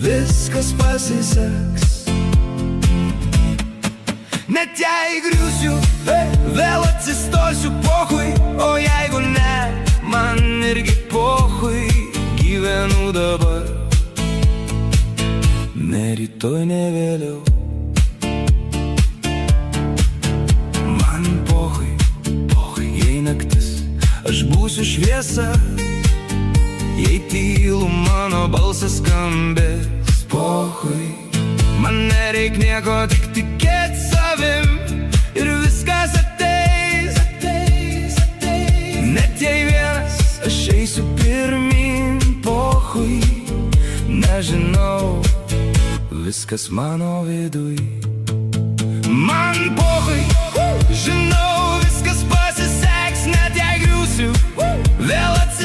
viskas pasiseks. Net jei griūsiu, vėl atsistosiu pohui, o jeigu ne, man irgi pohui. Gyvenu dabar, ne rytoj, ne vėliau. Man pohui, jei naktis, aš būsiu šviesa. Jei tylu, mano balsas skambės pohui. Man nereik nieko, tik tikėt savim, ir viskas ateis. Net jei vienas, aš eisiu pirmin pohui. Nežinau, viskas mano viduj. Man pohui, žinau, viskas pasiseks. Net jei griūsiu, vėl atsiseks.